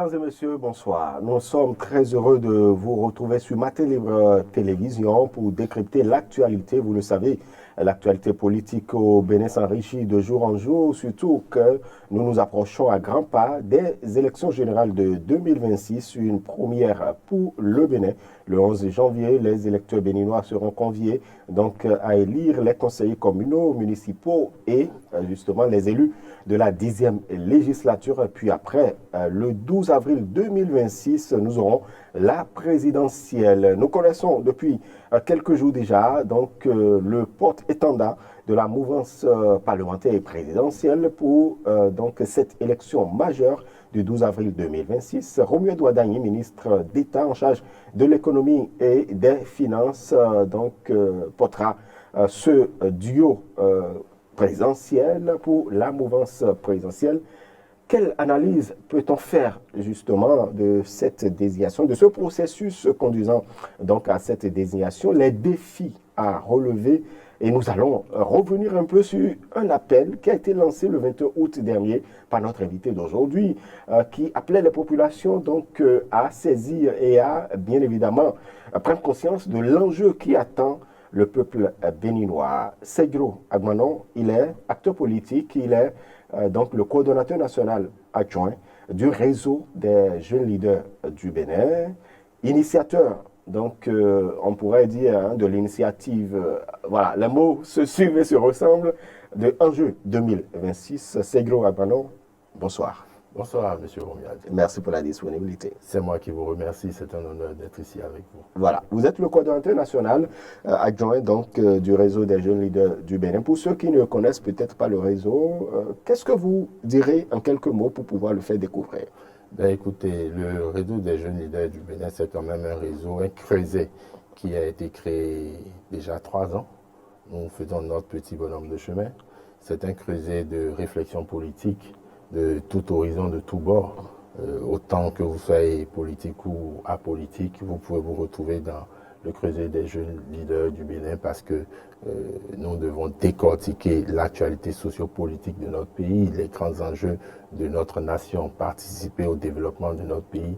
Mesdames et messieurs, bonsoir. Nous sommes très heureux de vous retrouver sur Matin Libre Télévision pour décrypter l'actualité. Vous le savez, l'actualité politique au Bénin s'enrichit de jour en jour, surtout que nous nous approchons à grands pas des élections générales de 2026, une première pour le Bénin. Le 11 janvier, les électeurs béninois seront conviés donc à élire les conseillers communaux, municipaux et justement les élus de la 10e législature. Puis après, le 12 avril 2026, nous aurons la présidentielle. Nous connaissons depuis quelques jours déjà donc le porte-étendard de la mouvance parlementaire et présidentielle pour donc cette élection majeure du 12 avril 2026. Romuald Ouadagni, ministre d'État en charge de l'économie et des finances, portera ce duo présidentiel pour la mouvance présidentielle. Quelle analyse peut-on faire justement de cette désignation, de ce processus conduisant donc à cette désignation, les défis à relever? Et nous allons revenir un peu sur un appel qui a été lancé le 21 août dernier par notre invité d'aujourd'hui, qui appelait les populations donc à saisir et à bien évidemment prendre conscience de l'enjeu qui attend le peuple béninois. Segro Agmanon, il est acteur politique, il est donc le coordonnateur national adjoint du réseau des jeunes leaders du Bénin, initiateur, donc on pourrait dire, de l'initiative, voilà, les mots se suivent et se ressemblent, de Enjeu 2026. Segro Agmanon, bonsoir. Bonsoir, M. Romuald. Merci pour la disponibilité. C'est moi qui vous remercie, c'est un honneur d'être ici avec vous. Voilà, vous êtes le coordonnateur national adjoint donc du réseau des jeunes leaders du Bénin. Pour ceux qui ne connaissent peut-être pas le réseau, qu'est-ce que vous direz en quelques mots pour pouvoir le faire découvrir? Ben, écoutez, le réseau des jeunes leaders du Bénin, c'est quand même un réseau, un creuset qui a été créé déjà 3 ans. Nous faisons notre petit bonhomme de chemin. C'est un creuset de réflexion politique de tout horizon, de tout bord. Autant que vous soyez politique ou apolitique, vous pouvez vous retrouver dans le creuset des jeunes leaders du Bénin parce que nous devons décortiquer l'actualité sociopolitique de notre pays, les grands enjeux de notre nation, participer au développement de notre pays,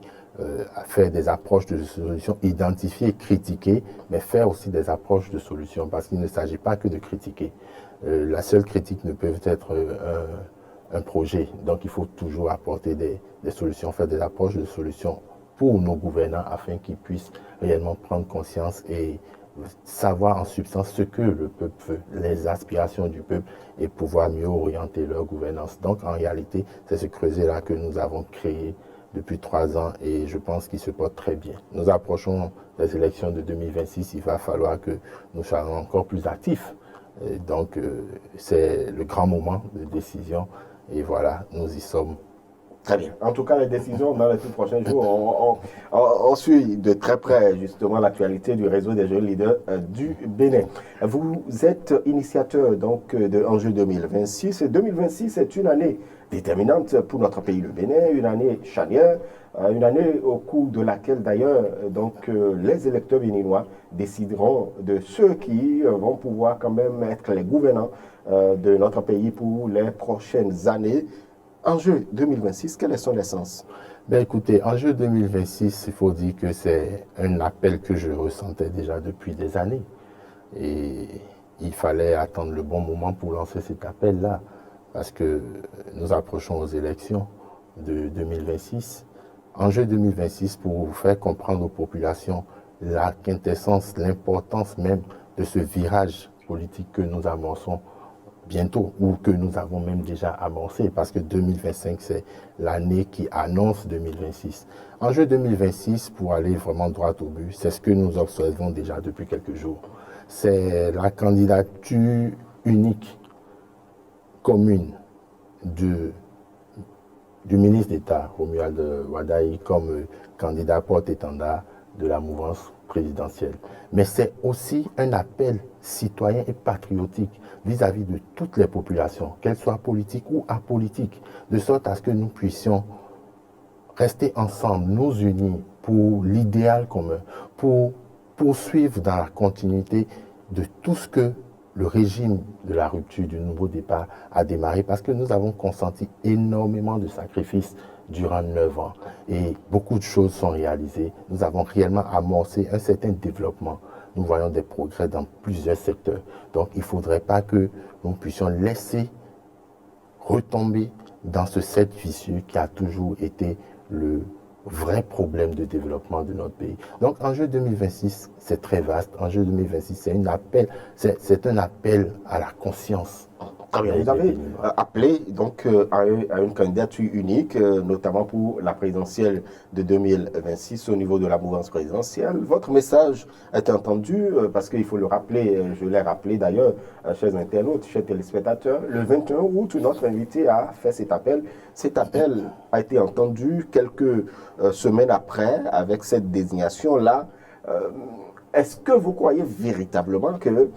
faire des approches de solutions, identifier, critiquer, mais faire aussi des approches de solutions parce qu'il ne s'agit pas que de critiquer. La seule critique ne peut être un projet. Donc, il faut toujours apporter des solutions, faire des approches de solutions pour nos gouvernants afin qu'ils puissent réellement prendre conscience et savoir en substance ce que le peuple veut, les aspirations du peuple et pouvoir mieux orienter leur gouvernance. Donc, en réalité, c'est ce creuset-là que nous avons créé depuis 3 ans et je pense qu'il se porte très bien. Nous approchons des élections de 2026, il va falloir que nous soyons encore plus actifs. Et donc, c'est le grand moment de décision. Et voilà, nous y sommes. Très bien. En tout cas, les décisions dans les tout prochains jours, on suit de très près justement l'actualité du réseau des jeunes leaders du Bénin. Vous êtes initiateur donc de Enjeu 2026. Et 2026 est une année déterminante pour notre pays, le Bénin, une année charnière, une année au cours de laquelle d'ailleurs donc les électeurs béninois décideront de ceux qui vont pouvoir quand même être les gouvernants de notre pays pour les prochaines années. Enjeu 2026, quel est son essence? Ben écoutez, Enjeu 2026, il faut dire que c'est un appel que je ressentais déjà depuis des années. Et il fallait attendre le bon moment pour lancer cet appel-là, parce que nous approchons aux élections de 2026. Enjeu 2026, pour vous faire comprendre aux populations la quintessence, l'importance même de ce virage politique que nous amorçons bientôt ou que nous avons même déjà amorcé parce que 2025 c'est l'année qui annonce 2026. Enjeu 2026, pour aller vraiment droit au but, c'est ce que nous observons déjà depuis quelques jours. C'est la candidature unique, commune du ministre d'État, Romuald Ouadagni, comme candidat porte-étendard de la mouvance présidentielle. Mais c'est aussi un appel citoyen et patriotique vis-à-vis de toutes les populations, qu'elles soient politiques ou apolitiques, de sorte à ce que nous puissions rester ensemble, nous unir pour l'idéal commun, pour poursuivre dans la continuité de tout ce que le régime de la rupture du nouveau départ a démarré, parce que nous avons consenti énormément de sacrifices durant 9 ans. Et beaucoup de choses sont réalisées. Nous avons réellement amorcé un certain développement. Nous voyons des progrès dans plusieurs secteurs. Donc, il ne faudrait pas que nous puissions laisser retomber dans ce cercle vicieux qui a toujours été le vrai problème de développement de notre pays. Donc, enjeu 2026, c'est très vaste. Enjeu 2026, c'est un appel à la conscience. Très bien, vous avez appelé donc à une candidature unique, notamment pour la présidentielle de 2026 au niveau de la mouvance présidentielle. Votre message est entendu parce qu'il faut le rappeler, je l'ai rappelé d'ailleurs, chers internautes, chers téléspectateurs, le 21 août, notre invité a fait cet appel. Cet appel a été entendu quelques semaines après avec cette désignation-là. Est-ce que vous croyez véritablement que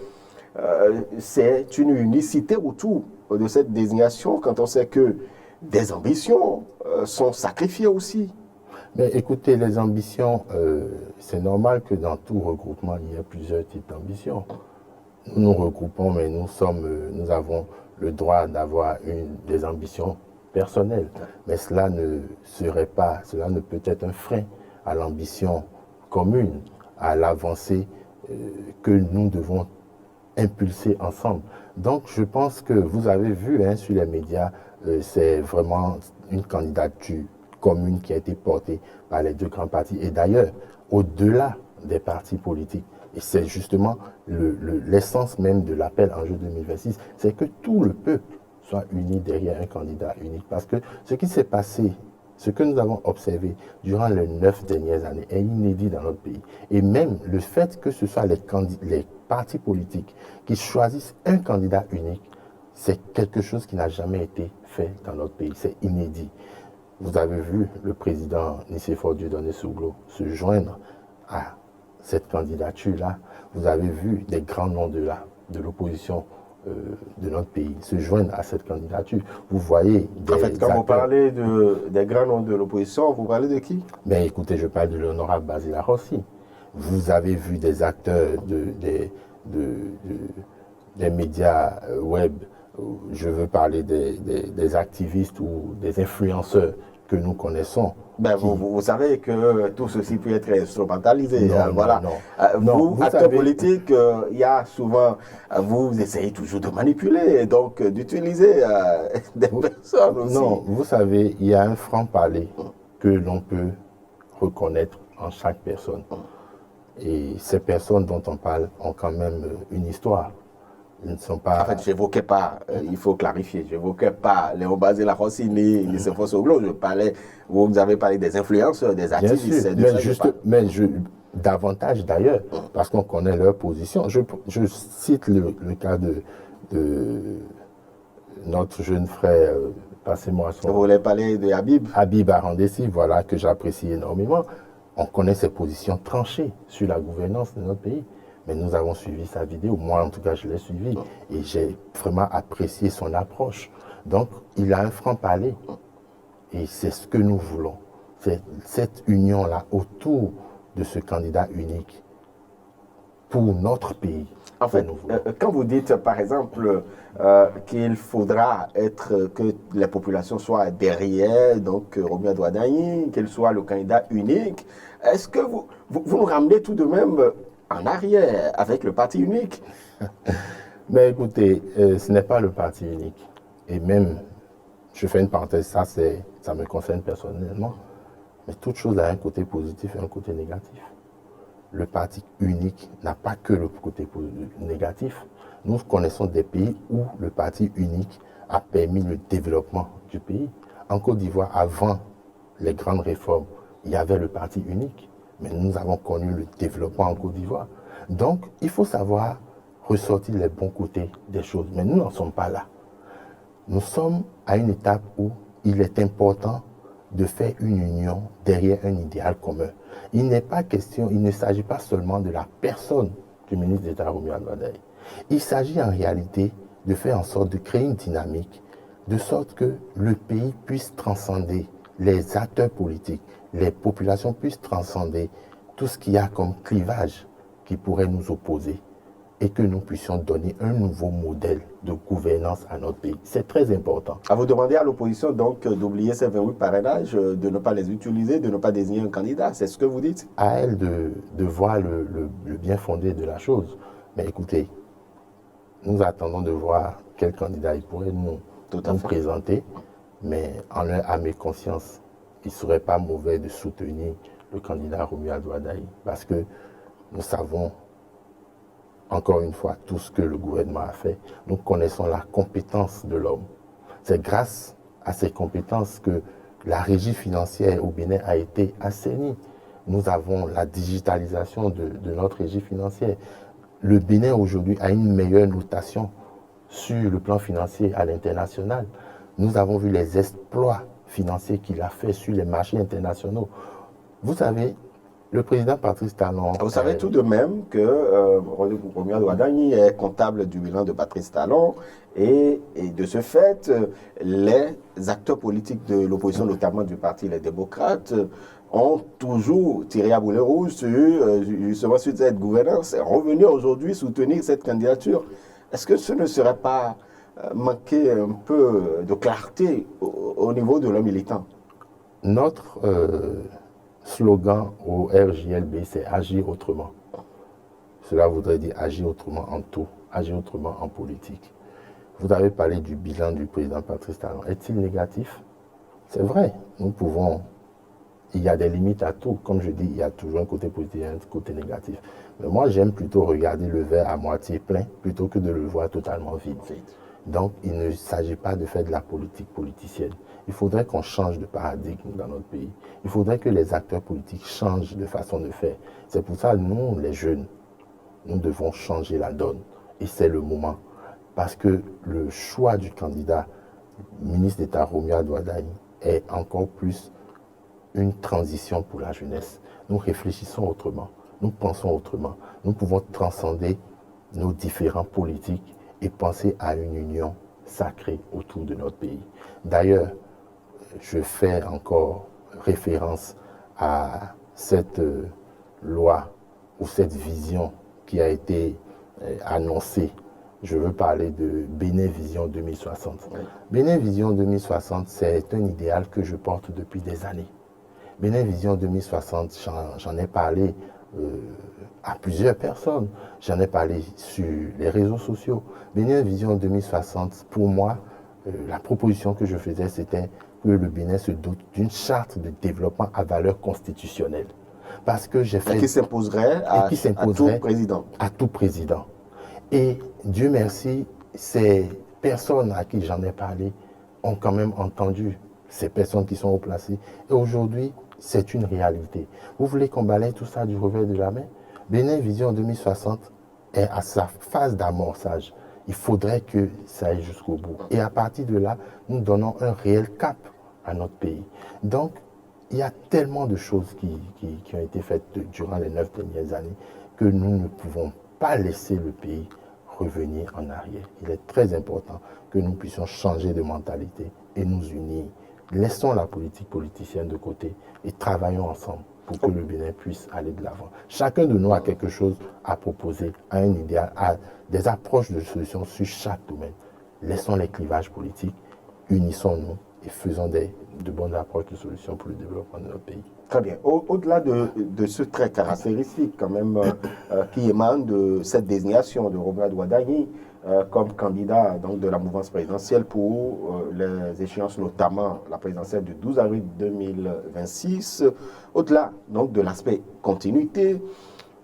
c'est une unicité autour de cette désignation quand on sait que des ambitions sont sacrifiées aussi? Mais écoutez, les ambitions, c'est normal que dans tout regroupement, il y ait plusieurs types d'ambitions. Nous nous regroupons, mais nous avons le droit d'avoir des ambitions personnelles. Mais cela ne peut être un frein à l'ambition commune, à l'avancée que nous devons impulser ensemble. Donc, je pense que vous avez vu sur les médias, c'est vraiment une candidature commune qui a été portée par les deux grands partis. Et d'ailleurs, au-delà des partis politiques, et c'est justement l'essence même de l'appel en jeu 2026, c'est que tout le peuple soit uni derrière un candidat unique. Parce que ce qui s'est passé, ce que nous avons observé durant les 9 dernières années est inédit dans notre pays. Et même le fait que ce soit les partis politiques qui choisissent un candidat unique, c'est quelque chose qui n'a jamais été fait dans notre pays. C'est inédit. Vous avez vu le président Nicéphore Dieudonné Souglo se joindre à cette candidature-là. Vous avez vu des grands noms de l'opposition de notre pays se joindre à cette candidature. Vous voyez des En fait, quand vous parlez des grands noms de l'opposition, vous parlez de qui? Mais écoutez, je parle de l'honorable Basila Rossi. Vous avez vu des acteurs des médias web, je veux parler des activistes ou des influenceurs que nous connaissons. Ben, vous savez que tout ceci peut être instrumentalisé. Non, voilà. Vous, acteurs politiques, il y a souvent, vous essayez toujours de manipuler, donc d'utiliser des personnes aussi. Non, vous savez, il y a un franc-parler que l'on peut reconnaître en chaque personne. Et ces personnes dont on parle ont quand même une histoire. Ils ne sont pas... En fait, je n'évoquais pas, il faut clarifier, je n'évoquais pas Léon Basila Rossi ni Nicéphore Souglo. Vous avez parlé des influenceurs, des activistes. Bien sûr, mais davantage d'ailleurs, parce qu'on connaît leur position. Je cite le cas de notre jeune frère, passez-moi son... Vous voulez parler de Habib? Habib Arandessi, voilà, que j'apprécie énormément. On connaît ses positions tranchées sur la gouvernance de notre pays. Mais nous avons suivi sa vidéo, moi en tout cas je l'ai suivi, et j'ai vraiment apprécié son approche. Donc il a un franc-parler, et c'est ce que nous voulons. C'est cette union-là autour de ce candidat unique pour notre pays. En fait, quand vous dites par exemple qu'il faudra que les populations soient derrière, donc Romuald Douadaï, qu'il soit le candidat unique, est-ce que vous nous ramenez tout de même en arrière avec le parti unique? Mais écoutez, ce n'est pas le parti unique. Et même, je fais une parenthèse, ça me concerne personnellement, mais toute chose a un côté positif et un côté négatif. Le parti unique n'a pas que le côté négatif. Nous connaissons des pays où le parti unique a permis le développement du pays. En Côte d'Ivoire, avant les grandes réformes, il y avait le parti unique. Mais nous avons connu le développement en Côte d'Ivoire. Donc, il faut savoir ressortir les bons côtés des choses. Mais nous n'en sommes pas là. Nous sommes à une étape où il est important de faire une union derrière un idéal commun. Il ne s'agit pas seulement de la personne du ministre d'État Romuald Douadaï. Il s'agit en réalité de faire en sorte de créer une dynamique, de sorte que le pays puisse transcender les acteurs politiques, les populations puissent transcender tout ce qu'il y a comme clivage qui pourrait nous opposer. et que nous puissions donner un nouveau modèle de gouvernance à notre pays. C'est très important. À vous demander à l'opposition donc d'oublier ces 28 parrainages, de ne pas les utiliser, de ne pas désigner un candidat. C'est ce que vous dites? À elle de voir le bien fondé de la chose. Mais écoutez, nous attendons de voir quel candidat il pourrait nous présenter. Mais en leur âme et conscience, il ne serait pas mauvais de soutenir le candidat Romuald Wardani. Parce que nous savons, encore une fois, tout ce que le gouvernement a fait. Nous connaissons la compétence de l'homme. C'est grâce à ces compétences que la régie financière au Bénin a été assainie. Nous avons la digitalisation de notre régie financière. Le Bénin aujourd'hui a une meilleure notation sur le plan financier à l'international. Nous avons vu les exploits financiers qu'il a fait sur les marchés internationaux. Vous savez, le président Patrice Talon... Vous savez tout de même que Romuald Wardani est comptable du bilan de Patrice Talon et de ce fait, les acteurs politiques de l'opposition, notamment du Parti Les Démocrates, ont toujours tiré à boulet rouge justement sur cette gouvernance et revenus aujourd'hui soutenir cette candidature. Est-ce que ce ne serait pas manquer un peu de clarté au niveau de leurs militants? Notre slogan au RJLB, c'est agir autrement. Cela voudrait dire agir autrement en tout, agir autrement en politique. Vous avez parlé du bilan du président Patrice Talon. Est-il négatif? C'est vrai, nous pouvons... Il y a des limites à tout. Comme je dis, il y a toujours un côté positif et un côté négatif. Mais moi, j'aime plutôt regarder le verre à moitié plein plutôt que de le voir totalement vide. Donc, il ne s'agit pas de faire de la politique politicienne. Il faudrait qu'on change de paradigme dans notre pays. Il faudrait que les acteurs politiques changent de façon de faire. C'est pour ça, nous, les jeunes, nous devons changer la donne. Et c'est le moment. Parce que le choix du candidat ministre d'État Romuald Wardani est encore plus une transition pour la jeunesse. Nous réfléchissons autrement, nous pensons autrement. Nous pouvons transcender nos différents politiques et penser à une union sacrée autour de notre pays. D'ailleurs, je fais encore référence à cette loi ou cette vision qui a été annoncée. Je veux parler de Bénin Vision 2060. Oui. Bénin Vision 2060, c'est un idéal que je porte depuis des années. Bénin Vision 2060, j'en ai parlé à plusieurs personnes. J'en ai parlé sur les réseaux sociaux. Bénin Vision 2060, pour moi, la proposition que je faisais, c'était que le Bénin se dote d'une charte de développement à valeur constitutionnelle. Parce que j'ai fait... Et qui s'imposerait à tout président. À tout président. Et Dieu merci, ces personnes à qui j'en ai parlé ont quand même entendu ces personnes qui sont haut placées. Et aujourd'hui, c'est une réalité. Vous voulez qu'on balaye tout ça du revers de la main? Bénin Vision 2060 est à sa phase d'amorçage. Il faudrait que ça aille jusqu'au bout. Et à partir de là, nous donnons un réel cap à notre pays. Donc, il y a tellement de choses qui ont été faites durant les 9 dernières années que nous ne pouvons pas laisser le pays revenir en arrière. Il est très important que nous puissions changer de mentalité et nous unir. Laissons la politique politicienne de côté et travaillons ensemble pour que le Bénin puisse aller de l'avant. Chacun de nous a quelque chose à proposer, a un idéal, a des approches de solutions sur chaque domaine. Laissons les clivages politiques, unissons-nous et faisons de bonnes approches de solutions pour le développement de notre pays. Très bien. Au-delà de ce trait caractéristique quand même qui émane de cette désignation de Romuald Wardani comme candidat donc, de la mouvance présidentielle pour les échéances, notamment la présidentielle du 12 avril 2026, au-delà donc de l'aspect continuité,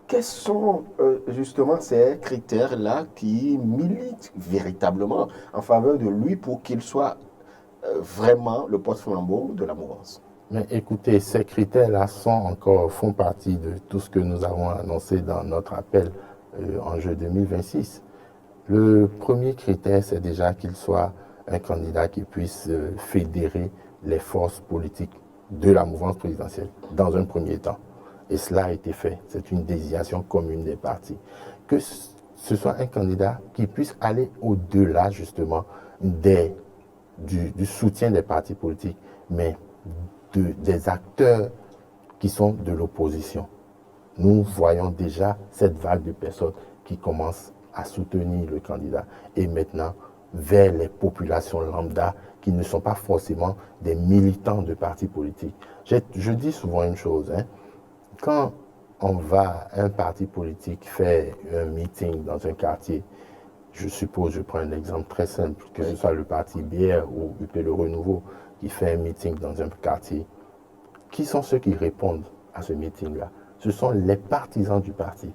quels sont justement ces critères-là qui militent véritablement en faveur de lui pour qu'il soit vraiment le porte-flambeau de la mouvance? Mais écoutez, ces critères-là font partie de tout ce que nous avons annoncé dans notre appel en juin 2026. Le premier critère, c'est déjà qu'il soit un candidat qui puisse fédérer les forces politiques de la mouvance présidentielle dans un premier temps. Et cela a été fait. C'est une désignation commune des partis. Que ce soit un candidat qui puisse aller au-delà justement du soutien des partis politiques, mais des acteurs qui sont de l'opposition. Nous voyons déjà cette vague de personnes qui commence à soutenir le candidat. Et maintenant, vers les populations lambda qui ne sont pas forcément des militants de partis politiques. Je dis souvent une chose, hein, quand on va à un parti politique faire un meeting dans un quartier, je suppose, je prends un exemple très simple, que ce soit le parti Bière ou UP Le Renouveau qui fait un meeting dans un quartier, qui sont ceux qui répondent à ce meeting-là? Ce sont les partisans du parti.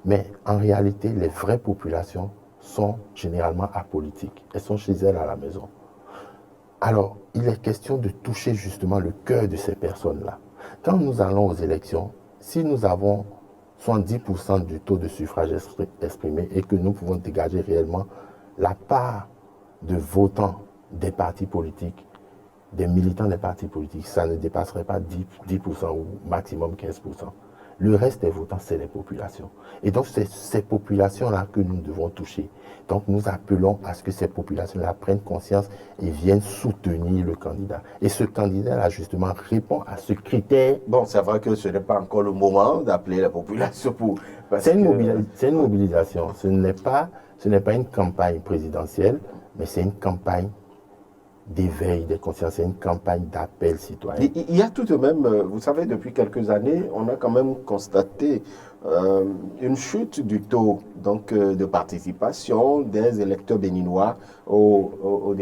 Mais en réalité, les vraies populations sont généralement apolitiques. Elles sont chez elles à la maison. Alors, il est question de toucher justement le cœur de ces personnes-là. Quand nous allons aux élections, si nous avons 70% du taux de suffrage exprimé et que nous pouvons dégager réellement la part de votants des partis politiques, des militants des partis politiques, ça ne dépasserait pas 10% ou maximum 15%. Le reste des votants, c'est les populations. Et donc, c'est ces populations-là que nous devons toucher. Donc, nous appelons à ce que ces populations-là prennent conscience et viennent soutenir le candidat. Et ce candidat-là, justement, répond à ce critère. Bon, c'est vrai que ce n'est pas encore le moment d'appeler la population pour... C'est une mobilisation. Ce n'est pas une campagne présidentielle, mais c'est une campagne d'éveil des consciences, c'est une campagne d'appel citoyen. Il y a tout de même, vous savez, depuis quelques années, on a quand même constaté une chute du taux donc, de participation des électeurs béninois aux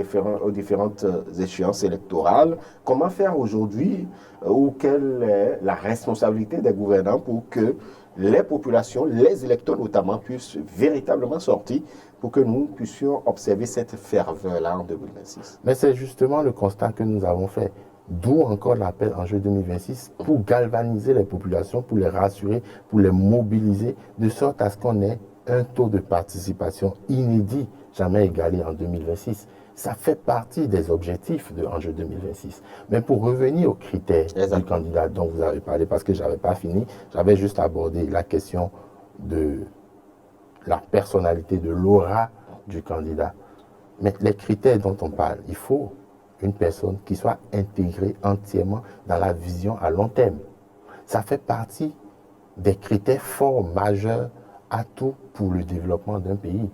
différentes échéances électorales. Comment faire aujourd'hui ou quelle est la responsabilité des gouvernants pour que les populations, les électeurs notamment, puissent véritablement sortir pour que nous puissions observer cette ferveur-là en 2026. Mais c'est justement le constat que nous avons fait. D'où encore l'appel en juin 2026 pour galvaniser les populations, pour les rassurer, pour les mobiliser, de sorte à ce qu'on ait un taux de participation inédit, jamais égalé en 2026. Ça fait partie des objectifs de Enjeu 2026. Mais pour revenir aux critères du candidat dont vous avez parlé, parce que je n'avais pas fini, j'avais juste abordé la question de la personnalité, de l'aura du candidat. Mais les critères dont on parle, il faut une personne qui soit intégrée entièrement dans la vision à long terme. Ça fait partie des critères forts, majeurs, atouts pour le développement d'un pays.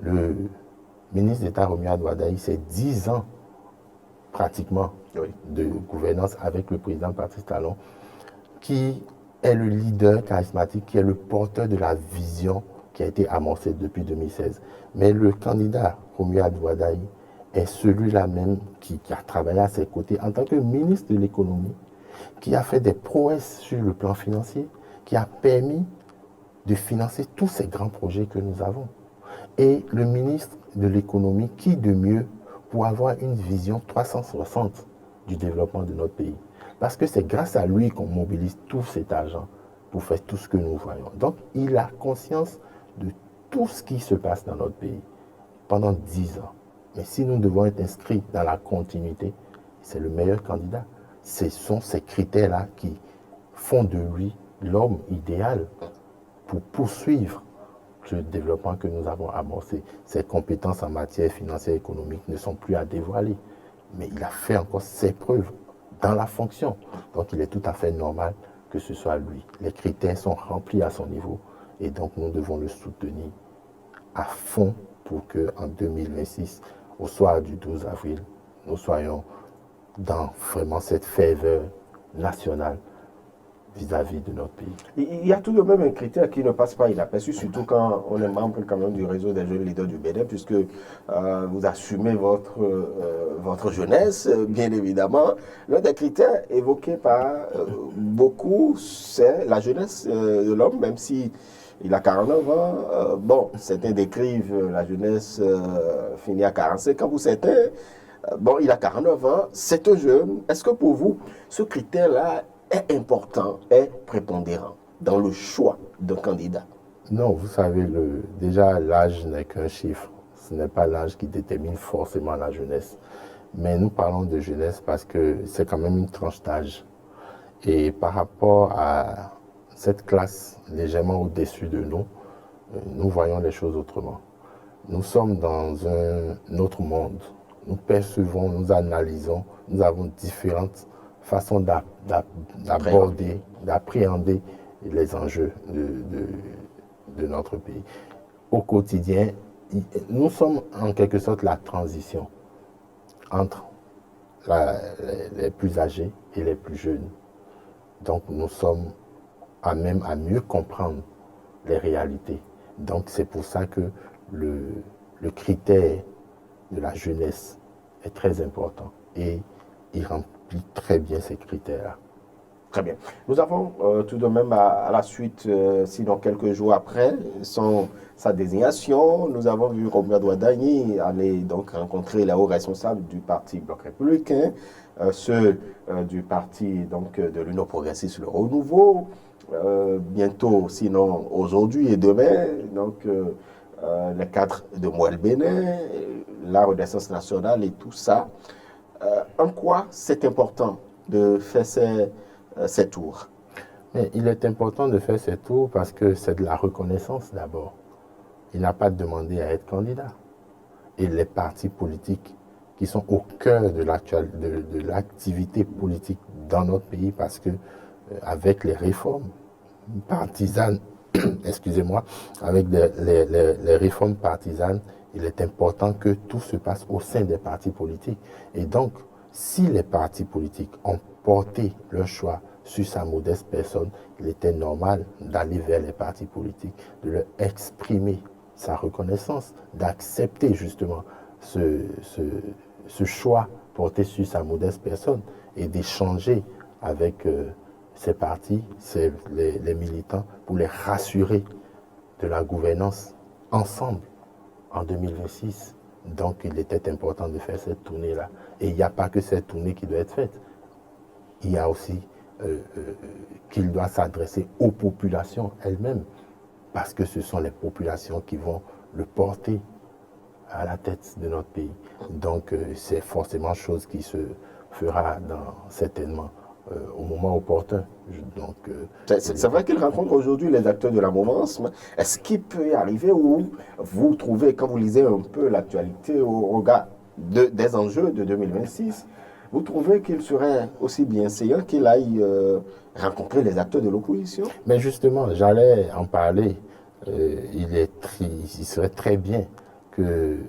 Le ministre d'État Romuald Wadaï, c'est 10 ans pratiquement de gouvernance avec le président Patrice Talon, qui est le leader charismatique, qui est le porteur de la vision qui a été amorcée depuis 2016. Mais le candidat Romuald Wadaï est celui-là même qui a travaillé à ses côtés en tant que ministre de l'économie, qui a fait des prouesses sur le plan financier, qui a permis de financer tous ces grands projets que nous avons. Et le ministre de l'économie, qui de mieux pour avoir une vision 360 du développement de notre pays. Parce que c'est grâce à lui qu'on mobilise tout cet argent pour faire tout ce que nous voyons. Donc, il a conscience de tout ce qui se passe dans notre pays pendant 10 ans. Mais si nous devons être inscrits dans la continuité, c'est le meilleur candidat. Ce sont ces critères-là qui font de lui l'homme idéal pour poursuivre le développement que nous avons amorcé. Ses compétences en matière financière et économique ne sont plus à dévoiler. Mais il a fait encore ses preuves dans la fonction. Donc il est tout à fait normal que ce soit lui. Les critères sont remplis à son niveau et donc nous devons le soutenir à fond pour qu'en 2026, au soir du 12 avril, nous soyons dans vraiment cette ferveur nationale vis-à-vis de notre pays. Il y a tout de même un critère qui ne passe pas inaperçu, surtout quand on est membre quand même du réseau des jeunes leaders du Bénin, puisque vous assumez votre jeunesse, bien évidemment. L'un des critères évoqués par beaucoup, c'est la jeunesse de l'homme, même si il a 49 ans. Bon, certains décrivent la jeunesse finie à 45 ans, pour certains, bon, il a 49 ans, c'est un jeune. Est-ce que pour vous, ce critère-là est important, est prépondérant dans le choix d'un candidat? Non, vous savez, déjà l'âge n'est qu'un chiffre. Ce n'est pas l'âge qui détermine forcément la jeunesse. Mais nous parlons de jeunesse parce que c'est quand même une tranche d'âge. Et par rapport à cette classe légèrement au-dessus de nous, nous voyons les choses autrement. Nous sommes dans un autre monde. Nous percevons, nous analysons, nous avons différentes façon d'aborder, d'appréhender les enjeux de notre pays. au quotidien, nous sommes en quelque sorte la transition entre les plus âgés et les plus jeunes. Donc nous sommes à même à mieux comprendre les réalités. Donc c'est pour ça que le critère de la jeunesse est très important et il remplit très bien ces critères-là. Très bien. Nous avons tout de même à la suite, sinon quelques jours après sa désignation, nous avons vu Robert Ouadani aller donc rencontrer les hauts responsables du Parti Bloc républicain, ceux du parti donc, de l'Union progressiste, le Renouveau, bientôt, sinon aujourd'hui et demain, donc les cadres de Moël Bénin, la Renaissance nationale et tout ça. En quoi c'est important de faire ces tours? Mais il est important de faire ces tours parce que c'est de la reconnaissance d'abord. Il n'a pas demandé à être candidat. Et les partis politiques qui sont au cœur de l'activité politique dans notre pays parce que avec les réformes partisanes, excusez-moi, avec les réformes partisanes, il est important que tout se passe au sein des partis politiques. Et donc, si les partis politiques ont porté leur choix sur sa modeste personne, il était normal d'aller vers les partis politiques, de leur exprimer sa reconnaissance, d'accepter justement ce choix porté sur sa modeste personne et d'échanger avec ces partis, les militants, pour les rassurer de la gouvernance ensemble en 2026. Donc il était important de faire cette tournée-là. Et il n'y a pas que cette tournée qui doit être faite. Il y a aussi qu'il doit s'adresser aux populations elles-mêmes, parce que ce sont les populations qui vont le porter à la tête de notre pays. Donc c'est forcément chose qui se fera certainement au moment opportun. C'est vrai qu'il rencontre aujourd'hui les acteurs de la mouvance. Est-ce qu'il peut y arriver où vous trouvez, quand vous lisez un peu l'actualité au regard des enjeux de 2026, vous trouvez qu'il serait aussi bienséant qu'il aille rencontrer les acteurs de l'opposition? Mais justement, j'allais en parler. Il serait très bien qu'il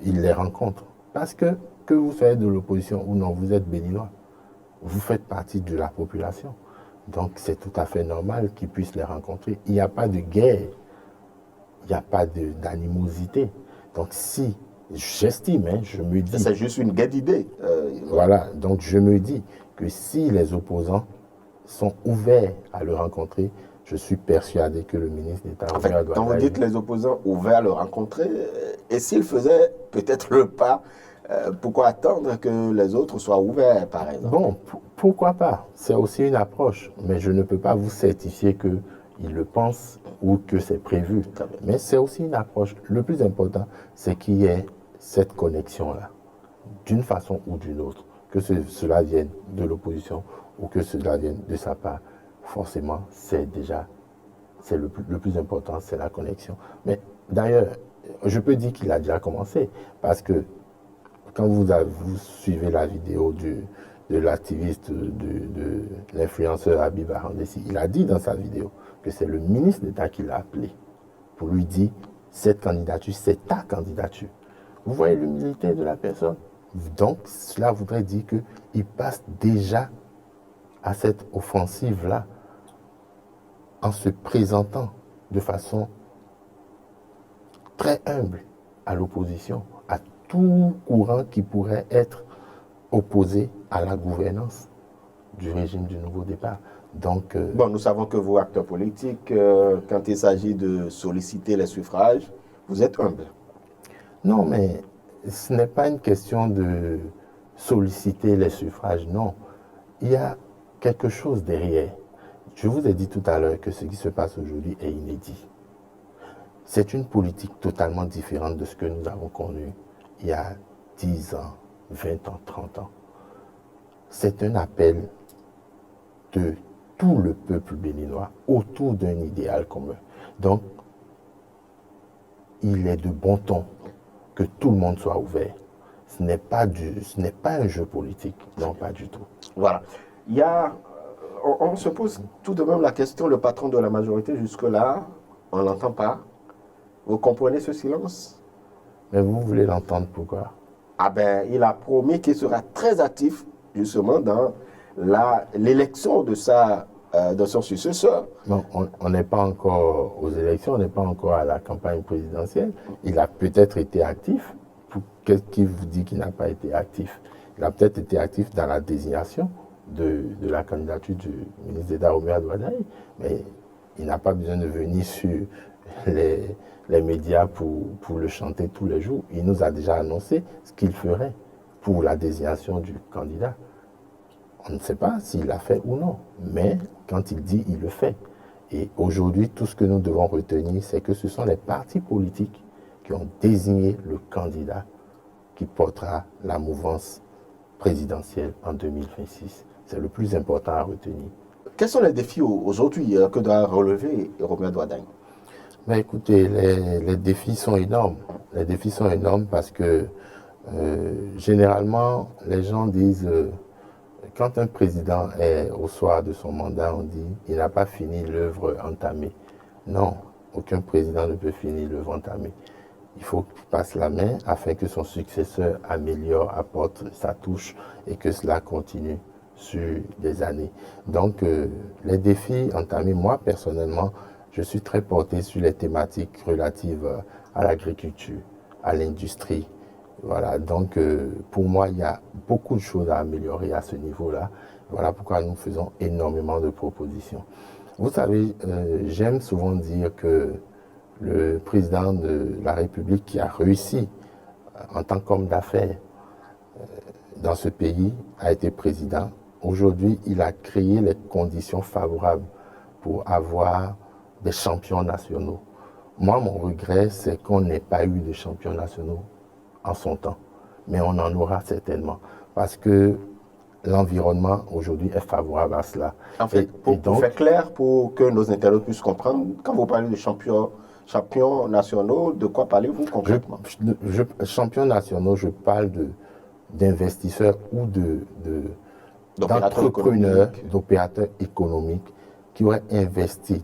les rencontre. Parce que vous soyez de l'opposition ou non, vous êtes béninois. Vous faites partie de la population. Donc c'est tout à fait normal qu'ils puissent les rencontrer. Il n'y a pas de guerre, il n'y a pas d'animosité. Donc si, j'estime, je me dis... C'est juste une guerre d'idées. Voilà, donc je me dis que si les opposants sont ouverts à le rencontrer, je suis persuadé que le ministre d'État... En fait, quand vous dites les opposants ouverts à le rencontrer, et s'ils faisaient peut-être le pas, pourquoi attendre que les autres soient ouverts, par exemple? Bon, pourquoi pas? C'est aussi une approche, mais je ne peux pas vous certifier qu'ils le pensent ou que c'est prévu. Mais c'est aussi une approche. Le plus important, c'est qu'il y ait cette connexion-là, d'une façon ou d'une autre, que cela vienne de l'opposition ou que cela vienne de sa part. Forcément, c'est le plus important, c'est la connexion. Mais d'ailleurs, je peux dire qu'il a déjà commencé, parce que quand vous suivez la vidéo de l'activiste, de l'influenceur Habib Arandessi, il a dit dans sa vidéo que c'est le ministre d'État qui l'a appelé pour lui dire cette candidature, c'est ta candidature. Vous voyez l'humilité de la personne? Donc, cela voudrait dire qu'il passe déjà à cette offensive-là en se présentant de façon très humble à l'opposition, à tout courant qui pourrait être opposé à la gouvernance du régime du nouveau départ. Donc, bon, nous savons que vous, acteurs politiques, quand il s'agit de solliciter les suffrages, vous êtes humble. Non, mais ce n'est pas une question de solliciter les suffrages, non. Il y a quelque chose derrière. Je vous ai dit tout à l'heure que ce qui se passe aujourd'hui est inédit. C'est une politique totalement différente de ce que nous avons connu il y a 10 ans, 20 ans, 30 ans. C'est un appel de tout le peuple béninois autour d'un idéal commun. Donc, il est de bon ton que tout le monde soit ouvert. Ce n'est pas un jeu politique, non, pas du tout. Voilà. On se pose tout de même la question, le patron de la majorité, jusque-là, on ne l'entend pas. Vous comprenez ce silence? Mais vous voulez l'entendre pourquoi? Ah ben, il a promis qu'il sera très actif justement dans l'élection de son successeur. Non, on n'est pas encore aux élections, on n'est pas encore à la campagne présidentielle. Il a peut-être été actif. Qu'est-ce qui vous dit qu'il n'a pas été actif? Il a peut-être été actif dans la désignation de la candidature du ministre d'État Romuald Wardani, mais il n'a pas besoin de venir sur les médias pour le chanter tous les jours. Il nous a déjà annoncé ce qu'il ferait pour la désignation du candidat. On ne sait pas s'il l'a fait ou non, mais quand il dit, il le fait. Et aujourd'hui, tout ce que nous devons retenir, c'est que ce sont les partis politiques qui ont désigné le candidat qui portera la mouvance présidentielle en 2026. C'est le plus important à retenir. Quels sont les défis aujourd'hui que doit relever Romuald Wardani? Mais écoutez, les défis sont énormes. Les défis sont énormes parce que généralement, les gens disent, quand un président est au soir de son mandat, on dit il n'a pas fini l'œuvre entamée. Non, aucun président ne peut finir l'œuvre entamée. Il faut qu'il passe la main afin que son successeur améliore, apporte sa touche et que cela continue sur des années. Donc, les défis entamés, moi personnellement, je suis très porté sur les thématiques relatives à l'agriculture, à l'industrie. Voilà, donc pour moi, il y a beaucoup de choses à améliorer à ce niveau-là. Voilà pourquoi nous faisons énormément de propositions. Vous savez, j'aime souvent dire que le président de la République qui a réussi en tant qu'homme d'affaires dans ce pays a été président. Aujourd'hui, il a créé les conditions favorables pour avoir des champions nationaux. Moi, mon regret, c'est qu'on n'ait pas eu de champions nationaux en son temps. Mais on en aura certainement. Parce que l'environnement aujourd'hui est favorable à cela. En fait, pour faire clair, pour que nos internautes puissent comprendre, quand vous parlez de champions nationaux, de quoi parlez-vous concrètement? Champions nationaux, je parle d'investisseurs ou d'entrepreneurs, d'opérateurs économiques qui auraient investi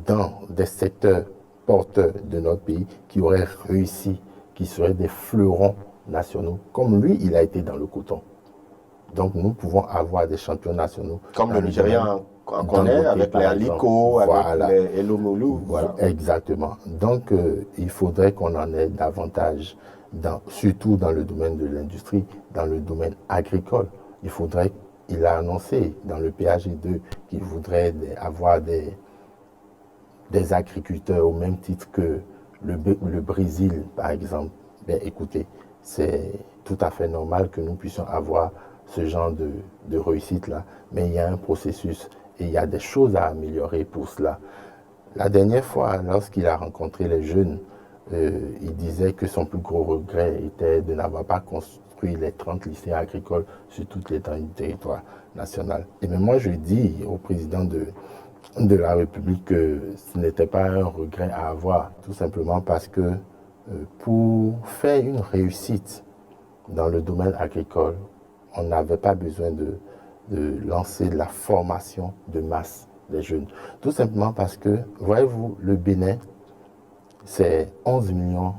dans des secteurs porteurs de notre pays, qui auraient réussi, qui seraient des fleurons nationaux, comme lui, il a été dans le coton. Donc nous pouvons avoir des champions nationaux. Comme le Nigérian qu'on connaît, avec les Aliko, voilà, avec les Elomolu. Voilà. Exactement. Donc il faudrait qu'on en ait davantage, surtout dans le domaine de l'industrie, dans le domaine agricole. Il a annoncé dans le PAG2 qu'il voudrait avoir des agriculteurs au même titre que le Brésil, par exemple. Ben, écoutez, c'est tout à fait normal que nous puissions avoir ce genre de réussite-là. Mais il y a un processus et il y a des choses à améliorer pour cela. La dernière fois, lorsqu'il a rencontré les jeunes, il disait que son plus gros regret était de n'avoir pas construit les 30 lycées agricoles sur toute l'étendue du territoire national. Et même moi, je dis au président de la République que ce n'était pas un regret à avoir, tout simplement parce que pour faire une réussite dans le domaine agricole, on n'avait pas besoin de lancer la formation de masse des jeunes. Tout simplement parce que, voyez-vous, le Bénin, c'est 11 millions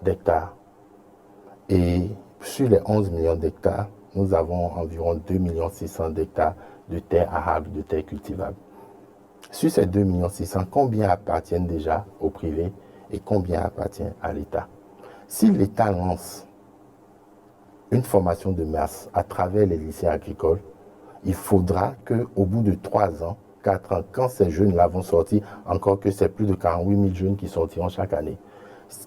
d'hectares. Et sur les 11 millions d'hectares, nous avons environ 2,6 millions d'hectares de terres arables, de terres cultivables. Sur ces 2,6 millions, combien appartiennent déjà au privé et combien appartient à l'État? Si l'État lance une formation de masse à travers les lycées agricoles, il faudra qu'au bout de 3 ans, 4 ans, quand ces jeunes-là vont sortir, encore que c'est plus de 48 000 jeunes qui sortiront chaque année,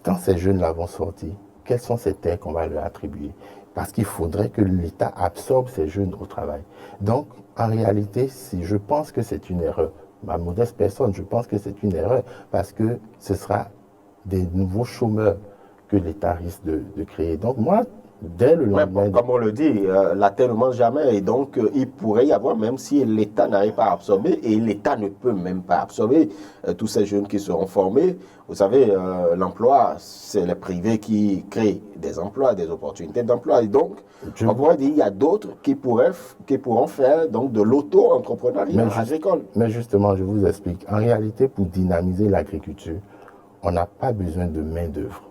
quand ces jeunes-là vont sortir, quelles sont ces terres qu'on va leur attribuer? Parce qu'il faudrait que l'État absorbe ces jeunes au travail. Donc, en réalité, je pense que c'est une erreur. Ma modeste personne, je pense que c'est une erreur parce que ce sera des nouveaux chômeurs que l'État risque de créer. Donc, moi, dès le lendemain... Ouais, comme on le dit, la terre ne mange jamais. Et donc, il pourrait y avoir, même si l'État n'arrive pas à absorber, et l'État ne peut même pas absorber tous ces jeunes qui seront formés. Vous savez, l'emploi, c'est les privés qui créent des emplois, des opportunités d'emploi. Et donc, on pourrait dire qu'il y a d'autres qui pourront faire donc, de l'auto-entrepreneuriat agricole. Mais justement, je vous explique. En réalité, pour dynamiser l'agriculture, on n'a pas besoin de main-d'œuvre.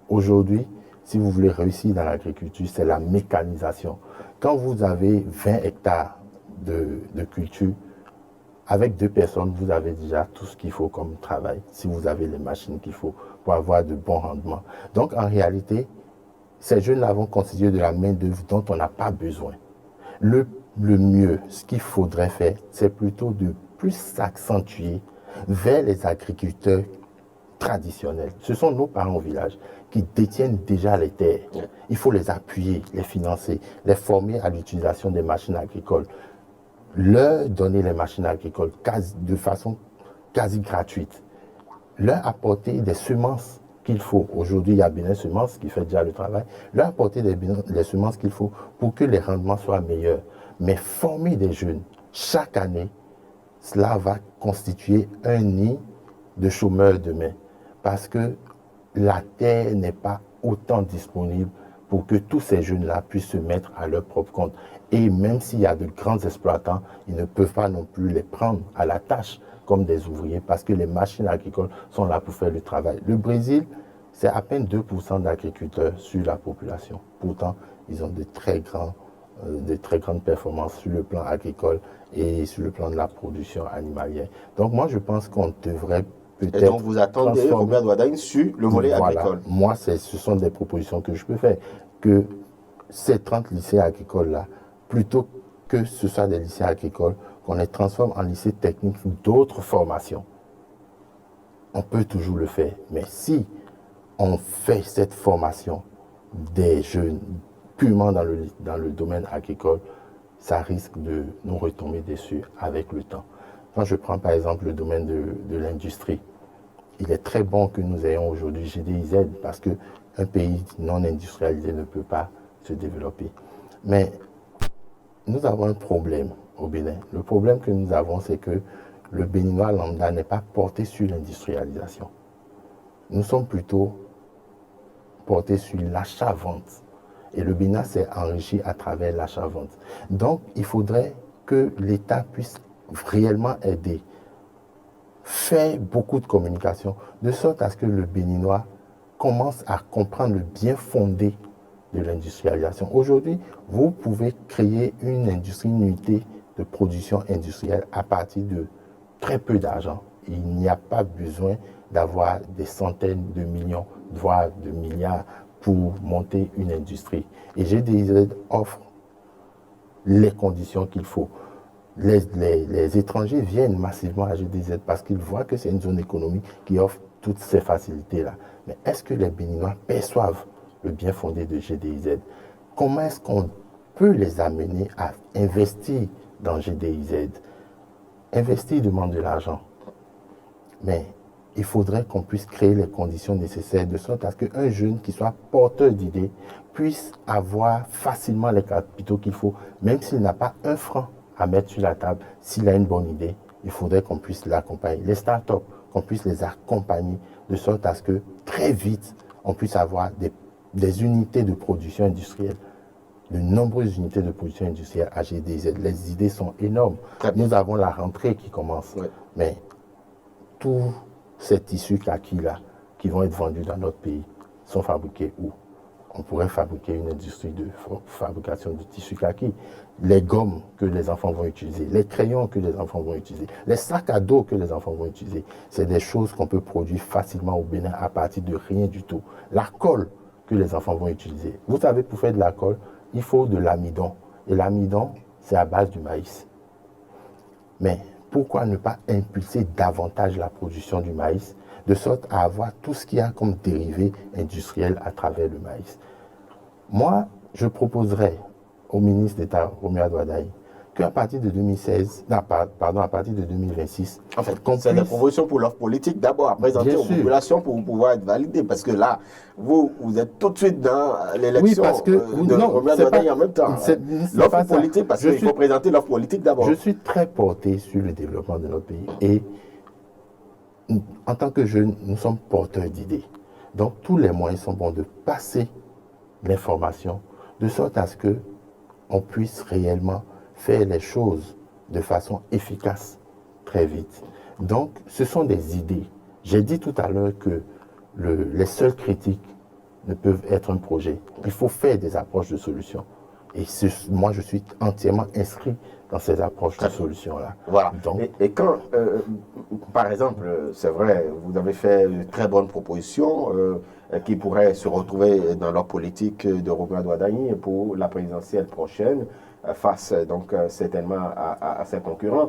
Aujourd'hui, si vous voulez réussir dans l'agriculture, c'est la mécanisation. Quand vous avez 20 hectares de culture, avec 2 personnes, vous avez déjà tout ce qu'il faut comme travail, si vous avez les machines qu'il faut pour avoir de bons rendements. Donc, en réalité, ces jeunes-là vont constituer de la main-d'œuvre dont on n'a pas besoin. Le mieux, ce qu'il faudrait faire, c'est plutôt de plus s'accentuer vers les agriculteurs traditionnels. Ce sont nos parents au village qui détiennent déjà les terres. Il faut les appuyer, les financer, les former à l'utilisation des machines agricoles, leur donner les machines agricoles de façon quasi gratuite, leur apporter des semences qu'il faut. Aujourd'hui, il y a Bénin Semences qui fait déjà le travail, leur apporter les semences qu'il faut pour que les rendements soient meilleurs. Mais former des jeunes chaque année, cela va constituer un nid de chômeurs demain. Parce que la terre n'est pas autant disponible pour que tous ces jeunes-là puissent se mettre à leur propre compte. Et même s'il y a de grands exploitants, ils ne peuvent pas non plus les prendre à la tâche comme des ouvriers parce que les machines agricoles sont là pour faire le travail. Le Brésil, c'est à peine 2% d'agriculteurs sur la population. Pourtant, ils ont de très grandes performances sur le plan agricole et sur le plan de la production animalière. Donc moi, je pense qu'on devrait peut-être... Et donc vous attendez Robert Douadagne sur le volet agricole. Moi, ce sont des propositions que je peux faire. Que ces 30 lycées agricoles-là, plutôt que ce soit des lycées agricoles, qu'on les transforme en lycées techniques ou d'autres formations. On peut toujours le faire. Mais si on fait cette formation des jeunes purement dans le domaine agricole, ça risque de nous retomber dessus avec le temps. Quand je prends par exemple le domaine de l'industrie, il est très bon que nous ayons aujourd'hui GDIZ parce qu'un pays non industrialisé ne peut pas se développer. Mais nous avons un problème au Bénin. Le problème que nous avons, c'est que le Béninois lambda n'est pas porté sur l'industrialisation. Nous sommes plutôt portés sur l'achat-vente. Et le Bénin s'est enrichi à travers l'achat-vente. Donc, il faudrait que l'État puisse réellement aider, faire beaucoup de communication, de sorte à ce que le Béninois commence à comprendre le bien fondé de l'industrialisation. Aujourd'hui, vous pouvez créer une industrie, une unité de production industrielle à partir de très peu d'argent. Il n'y a pas besoin d'avoir des centaines de millions, voire de milliards pour monter une industrie. Et GDIZ offre les conditions qu'il faut. Les étrangers viennent massivement à GDIZ parce qu'ils voient que c'est une zone économique qui offre toutes ces facilités-là. Mais est-ce que les Béninois perçoivent le bien fondé de GDIZ? Comment est-ce qu'on peut les amener à investir dans GDIZ? Investir demande de l'argent. Mais il faudrait qu'on puisse créer les conditions nécessaires de sorte à ce qu'un jeune qui soit porteur d'idées puisse avoir facilement les capitaux qu'il faut, même s'il n'a pas un franc à mettre sur la table. S'il a une bonne idée, il faudrait qu'on puisse l'accompagner. Les startups, qu'on puisse les accompagner de sorte à ce que très vite, on puisse avoir des unités de production industrielle, de nombreuses unités de production industrielle à GDIZ. Les idées sont énormes. Nous avons la rentrée qui commence. Ouais. Mais tous ces tissus kaki-là qui vont être vendus dans notre pays sont fabriqués où? On pourrait fabriquer une industrie de fabrication de tissus kaki. Les gommes que les enfants vont utiliser, les crayons que les enfants vont utiliser, les sacs à dos que les enfants vont utiliser, c'est des choses qu'on peut produire facilement au Bénin à partir de rien du tout. La colle que les enfants vont utiliser. Vous savez, pour faire de la colle, il faut de l'amidon. Et l'amidon, c'est à base du maïs. Mais pourquoi ne pas impulser davantage la production du maïs, de sorte à avoir tout ce qu'il y a comme dérivé industriel à travers le maïs? Moi, je proposerais au ministre d'État, Robert Douadagne, qu'à partir de 2016, à partir de 2026... En fait, c'est des propositions pour l'offre politique d'abord à présenter aux populations pour pouvoir être validées. Parce que là, vous êtes tout de suite dans l'élection de Robert Douadagne en même temps. L'offre politique, parce qu'il faut présenter l'offre politique d'abord. Je suis très porté sur le développement de notre pays. Et en tant que jeunes, nous sommes porteurs d'idées. Donc, tous les moyens sont bons de passer l'information de sorte à ce qu'on puisse réellement faire les choses de façon efficace très vite. Donc, ce sont des idées. J'ai dit tout à l'heure que les seules critiques ne peuvent être un projet. Il faut faire des approches de solutions. Et moi, je suis entièrement inscrit dans ces approches de solutions-là. Voilà. Donc, et quand, par exemple, c'est vrai, vous avez fait de très bonnes propositions qui pourraient se retrouver dans leur politique de Robert Ouaddaï pour la présidentielle prochaine, face donc certainement à ses concurrents.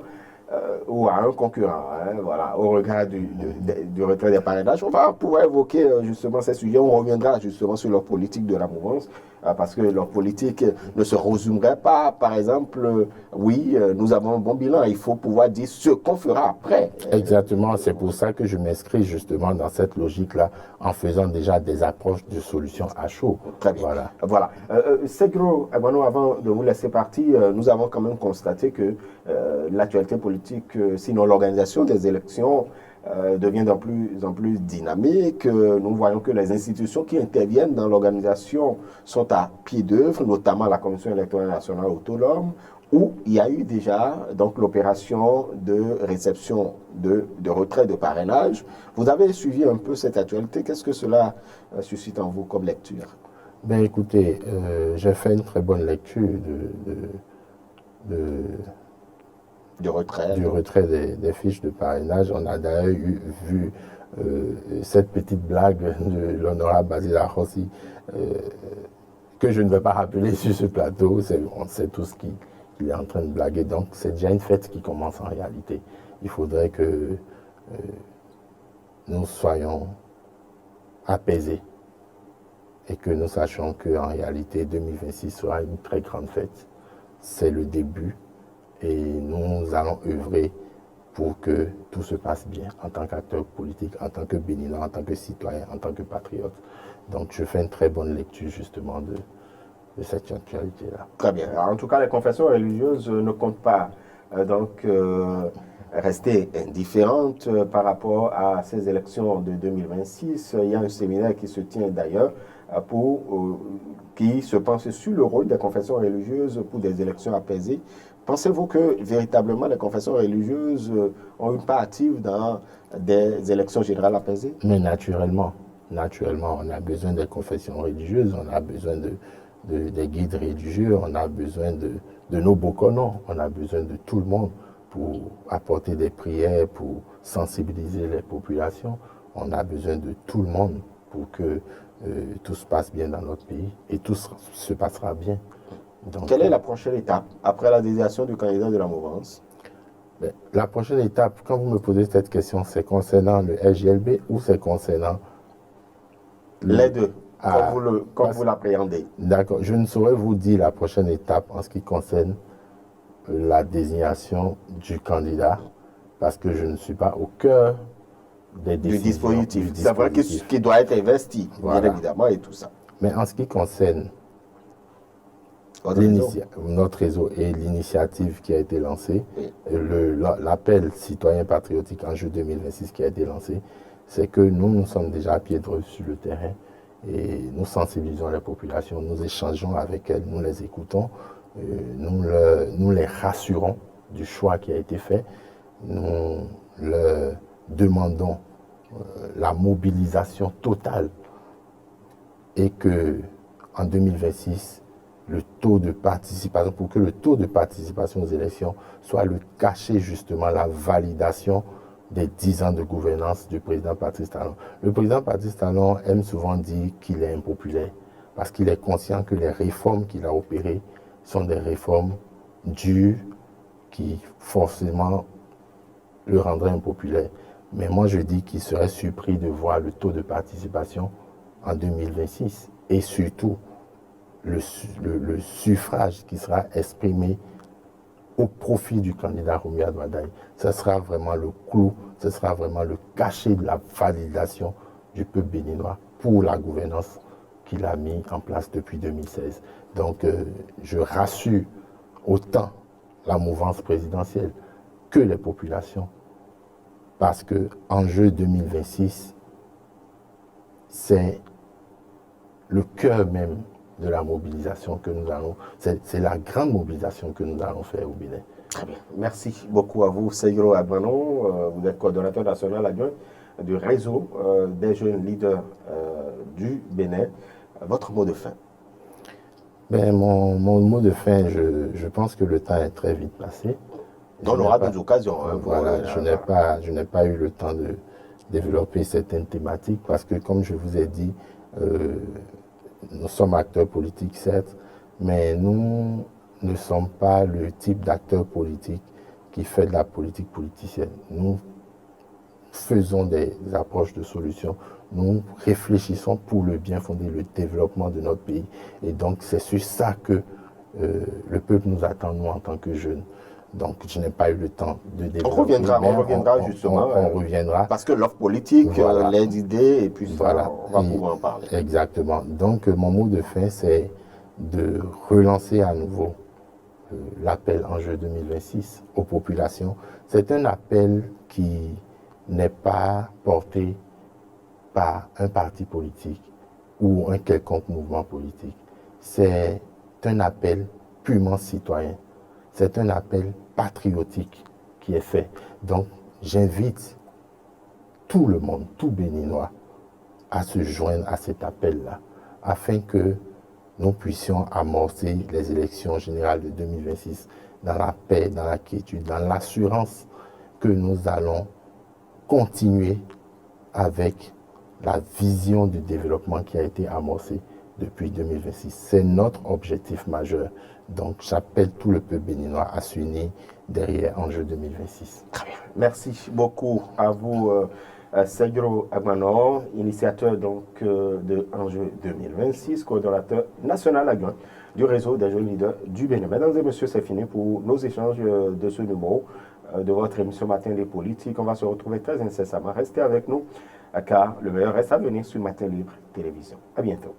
Ou à un concurrent, hein, voilà, au regard du retrait des parrainages. On va pouvoir évoquer justement ces sujets, on reviendra justement sur leur politique de la mouvance, parce que leur politique ne se résumerait pas, par exemple, oui, nous avons un bon bilan, il faut pouvoir dire ce qu'on fera après. Exactement, c'est pour ça que je m'inscris justement dans cette logique-là, en faisant déjà des approches de solutions à chaud. Très bien. Voilà. Segro, avant de vous laisser partir, nous avons quand même constaté que l'actualité politique, sinon l'organisation des élections, devient de plus en plus dynamique. Nous voyons que les institutions qui interviennent dans l'organisation sont à pied d'œuvre, notamment la Commission électorale nationale autonome, où il y a eu déjà donc l'opération de réception de retrait de parrainage. Vous avez suivi un peu cette actualité. Qu'est-ce que cela suscite en vous comme lecture? Ben écoutez, j'ai fait une très bonne lecture du retrait des fiches de parrainage. On a d'ailleurs vu cette petite blague de l'honorable Basile Arrossi que je ne vais pas rappeler sur ce plateau. On sait tous qu'il est en train de blaguer. Donc c'est déjà une fête qui commence en réalité. Il faudrait que nous soyons apaisés et que nous sachions qu'en réalité 2026 sera une très grande fête. C'est le début. Et nous allons œuvrer pour que tout se passe bien en tant qu'acteur politique, en tant que Béninois, en tant que citoyen, en tant que patriote. Donc je fais une très bonne lecture justement de cette actualité-là. Très bien. Alors, en tout cas, les confessions religieuses ne comptent pas rester indifférentes par rapport à ces élections de 2026. Il y a un séminaire qui se tient d'ailleurs qui se penche sur le rôle des confessions religieuses pour des élections apaisées. Pensez-vous que véritablement les confessions religieuses ont une part active dans des élections générales apaisées? Mais naturellement, on a besoin des confessions religieuses, on a besoin des guides religieux, on a besoin de nos bokonos, on a besoin de tout le monde pour apporter des prières, pour sensibiliser les populations. On a besoin de tout le monde pour que tout se passe bien dans notre pays et tout se passera bien. Donc, quelle est la prochaine étape après la désignation du candidat de la mouvance? La prochaine étape, quand vous me posez cette question, c'est concernant le SGLB ou c'est concernant... Les deux, comme vous l'appréhendez. D'accord, je ne saurais vous dire la prochaine étape en ce qui concerne la désignation du candidat, parce que je ne suis pas au cœur des décisions. Du dispositif. C'est vrai qu'il doit être investi, voilà, bien évidemment, et tout ça. Mais en ce qui concerne notre réseau et l'initiative qui a été lancée, oui, l'appel citoyen patriotique en juin 2026 qui a été lancé, c'est que nous sommes déjà à pied d'œuvre sur le terrain et nous sensibilisons les populations, nous échangeons avec elles, nous les écoutons, nous les rassurons du choix qui a été fait, nous leur demandons la mobilisation totale et que en 2026, le taux de participation, pour que le taux de participation aux élections soit le cachet justement, la validation des 10 ans de gouvernance du président Patrice Talon. Le président Patrice Talon aime souvent dire qu'il est impopulaire parce qu'il est conscient que les réformes qu'il a opérées sont des réformes dures qui forcément le rendraient impopulaire. Mais moi je dis qu'il serait surpris de voir le taux de participation en 2026 et surtout le suffrage qui sera exprimé au profit du candidat Robert Ouaddaï. Ce sera vraiment le clou, ce sera vraiment le cachet de la validation du peuple béninois pour la gouvernance qu'il a mis en place depuis 2016. Donc je rassure autant la mouvance présidentielle que les populations, parce que enjeu 2026, c'est le cœur même de la mobilisation que nous allons, c'est la grande mobilisation que nous allons faire au Bénin. Très bien. Merci beaucoup à vous, Segro Agbano. Vous êtes coordonnateur national adjoint du réseau des jeunes leaders du Bénin. Votre mot de fin? Ben, mon mot de fin, je pense que le temps est très vite passé. On aura d'autres occasions. Voilà, je n'ai pas eu le temps de développer certaines thématiques parce que, comme je vous ai dit, nous sommes acteurs politiques, certes, mais nous ne sommes pas le type d'acteur politique qui fait de la politique politicienne. Nous faisons des approches de solutions. Nous réfléchissons pour le bien fondé, le développement de notre pays. Et donc, c'est sur ça que le peuple nous attend, nous, en tant que jeunes. Donc, je n'ai pas eu le temps de développer. On reviendra justement. On reviendra. Parce que l'offre politique, Voilà. les idées, et puis ça, Voilà. on va pouvoir en parler. Exactement. Donc, mon mot de fin, c'est de relancer à nouveau l'appel Enjeu 2026 aux populations. C'est un appel qui n'est pas porté par un parti politique ou un quelconque mouvement politique. C'est un appel purement citoyen. C'est un appel patriotique qui est fait. Donc, j'invite tout le monde, tout Béninois, à se joindre à cet appel-là, afin que nous puissions amorcer les élections générales de 2026 dans la paix, dans la quiétude, dans l'assurance que nous allons continuer avec la vision du développement qui a été amorcée depuis 2026. C'est notre objectif majeur. Donc, j'appelle tout le peuple béninois à s'unir derrière Enjeu 2026. Très bien. Merci beaucoup à vous, Segro Agmanor, initiateur donc de Enjeu 2026, coordonnateur national adjoint du réseau des jeunes leaders du Bénin. Mesdames et messieurs, c'est fini pour nos échanges de ce numéro de votre émission Matin les politiques. On va se retrouver très incessamment. Restez avec nous car le meilleur reste à venir sur Matin Libre Télévision. À bientôt.